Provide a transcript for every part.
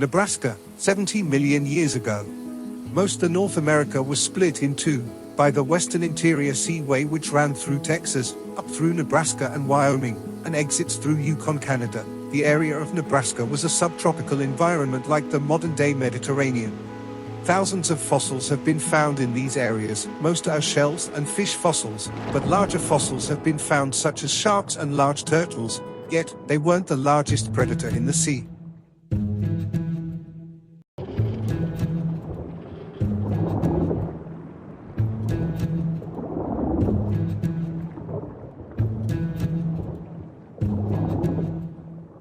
Nebraska, 70 million years ago. Most of North America was split in two by the Western Interior Seaway, which ran through Texas, up through Nebraska and Wyoming, and exits through Yukon, Canada. The area of Nebraska was a subtropical environment like the modern-day Mediterranean. Thousands of fossils have been found in these areas. Most are shells and fish fossils, but larger fossils have been found such as sharks and large turtles, yet they weren't the largest predator in the sea.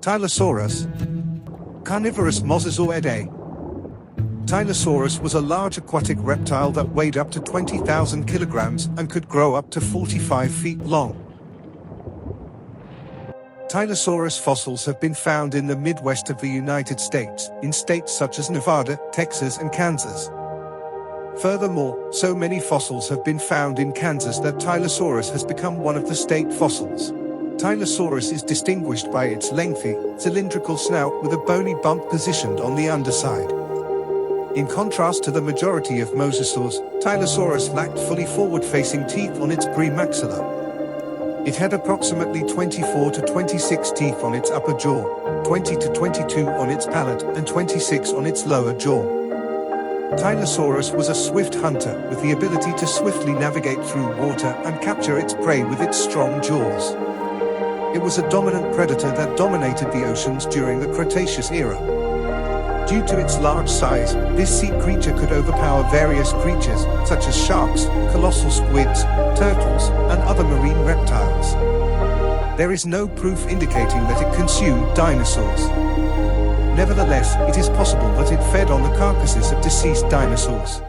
Tylosaurus. Carnivorous mosasauridae. Tylosaurus was a large aquatic reptile that weighed up to 20,000 kilograms and could grow up to 45 feet long. Tylosaurus fossils have been found in the Midwest of the United States, in states such as Nevada, Texas, and Kansas. Furthermore, so many fossils have been found in Kansas that Tylosaurus has become one of the state fossils. Tylosaurus is distinguished by its lengthy, cylindrical snout with a bony bump positioned on the underside. In contrast to the majority of mosasaurs, Tylosaurus lacked fully forward-facing teeth on its premaxilla. It had approximately 24 to 26 teeth on its upper jaw, 20 to 22 on its palate, and 26 on its lower jaw. Tylosaurus was a swift hunter with the ability to swiftly navigate through water and capture its prey with its strong jaws. It was a dominant predator that dominated the oceans during the Cretaceous era. Due to its large size, this sea creature could overpower various creatures, such as sharks, colossal squids, turtles, and other marine reptiles. There is no proof indicating that it consumed dinosaurs. Nevertheless, it is possible that it fed on the carcasses of deceased dinosaurs.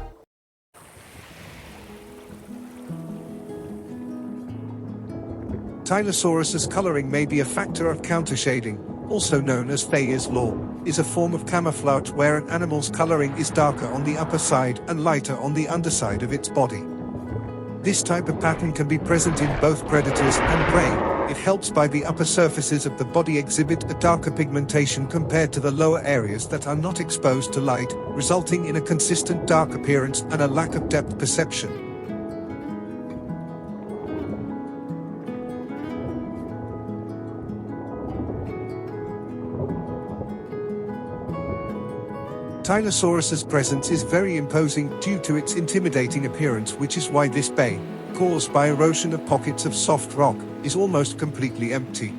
Tylosaurus's coloring may be a factor of countershading, also known as Thayer's law, is a form of camouflage where an animal's coloring is darker on the upper side and lighter on the underside of its body. This type of pattern can be present in both predators and prey. It helps by the upper surfaces of the body exhibit a darker pigmentation compared to the lower areas that are not exposed to light, resulting in a consistent dark appearance and a lack of depth perception. Tylosaurus's presence is very imposing due to its intimidating appearance, which is why this bay, caused by erosion of pockets of soft rock, is almost completely empty.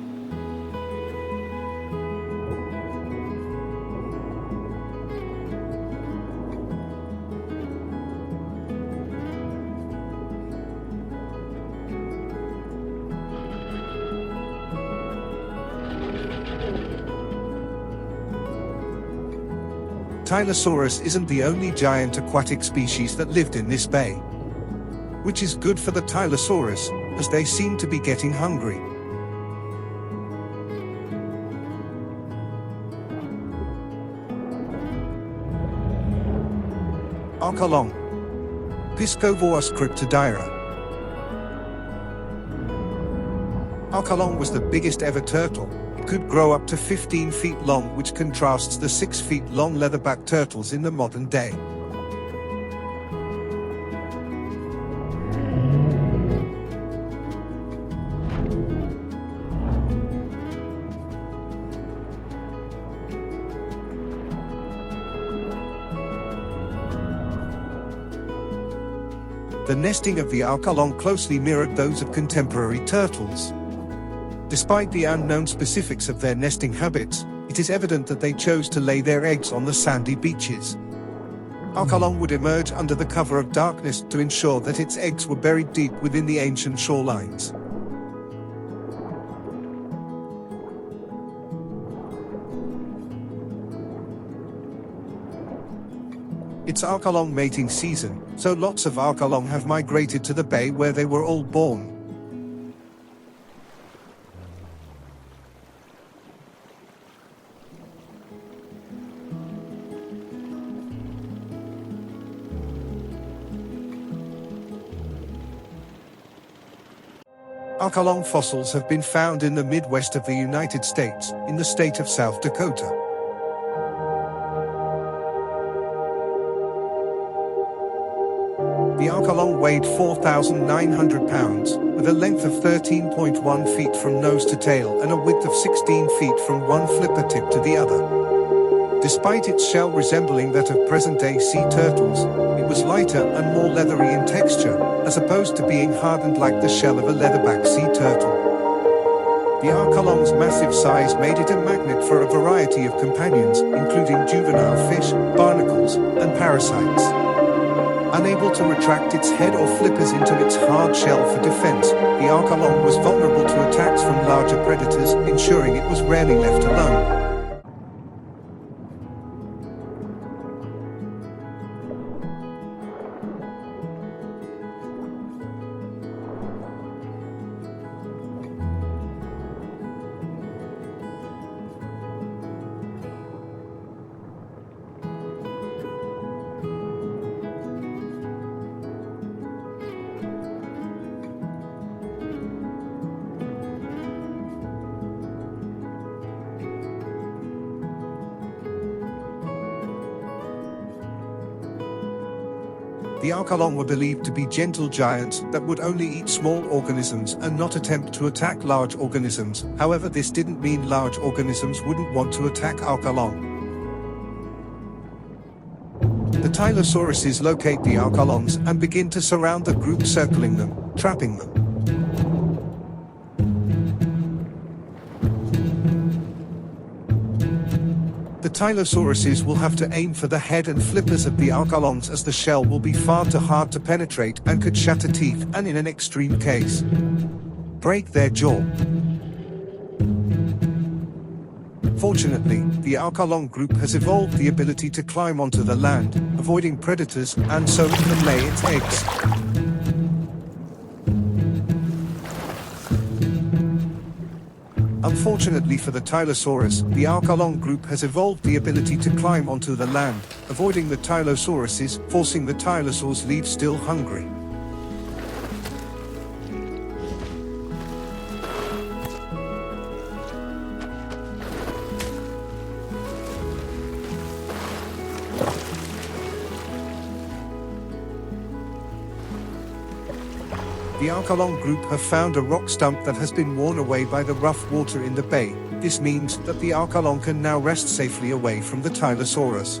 Tylosaurus isn't the only giant aquatic species that lived in this bay. Which is good for the Tylosaurus, as they seem to be getting hungry. Archelon. Piscovorus cryptodira. Archelon was the biggest ever turtle. It could grow up to 15 feet long, which contrasts the 6 feet long leatherback turtles in the modern day. The nesting of the Archelon closely mirrored those of contemporary turtles. Despite the unknown specifics of their nesting habits, it is evident that they chose to lay their eggs on the sandy beaches. Archelon would emerge under the cover of darkness to ensure that its eggs were buried deep within the ancient shorelines. It's Archelon mating season, so lots of Archelon have migrated to the bay where they were all born. Archelon fossils have been found in the Midwest of the United States, in the state of South Dakota. The Archelon weighed 4,900 pounds, with a length of 13.1 feet from nose to tail and a width of 16 feet from one flipper tip to the other. Despite its shell resembling that of present-day sea turtles, it was lighter and more leathery in texture, as opposed to being hardened like the shell of a leatherback sea turtle. The Archelon's massive size made it a magnet for a variety of companions, including juvenile fish, barnacles, and parasites. Unable to retract its head or flippers into its hard shell for defense, the Archelon was vulnerable to attacks from larger predators, ensuring it was rarely left alone. The Archelon were believed to be gentle giants that would only eat small organisms and not attempt to attack large organisms. However, this didn't mean large organisms wouldn't want to attack Archelon. The Tylosauruses locate the Archelons and begin to surround the group, circling them, trapping them. The Tylosauruses will have to aim for the head and flippers of the Archelons, as the shell will be far too hard to penetrate and could shatter teeth and, in an extreme case, break their jaw. Fortunately, the Archelon group has evolved the ability to climb onto the land, avoiding predators, and so it can lay its eggs. Unfortunately for the Tylosaurus, the Archelon group has evolved the ability to climb onto the land, avoiding the Tylosauruses, forcing the Tylosaurs leave still hungry. The Archelon group have found a rock stump that has been worn away by the rough water in the bay. This means that the Archelon can now rest safely away from the Tylosaurus.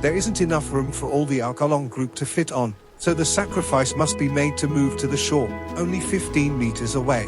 There isn't enough room for all the Archelon group to fit on, so the sacrifice must be made to move to the shore, only 15 meters away.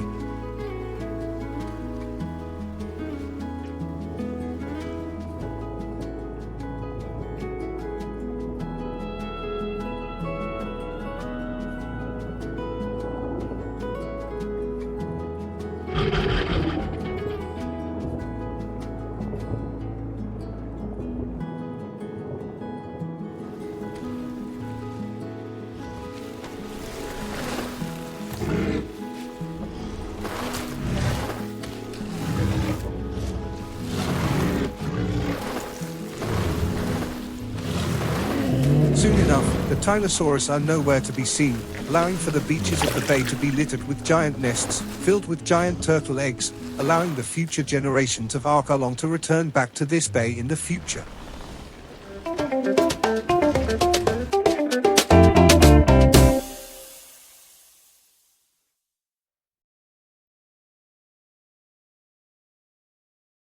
Soon enough, the Tylosaurus are nowhere to be seen, allowing for the beaches of the bay to be littered with giant nests, filled with giant turtle eggs, allowing the future generations of Archelon to return back to this bay in the future.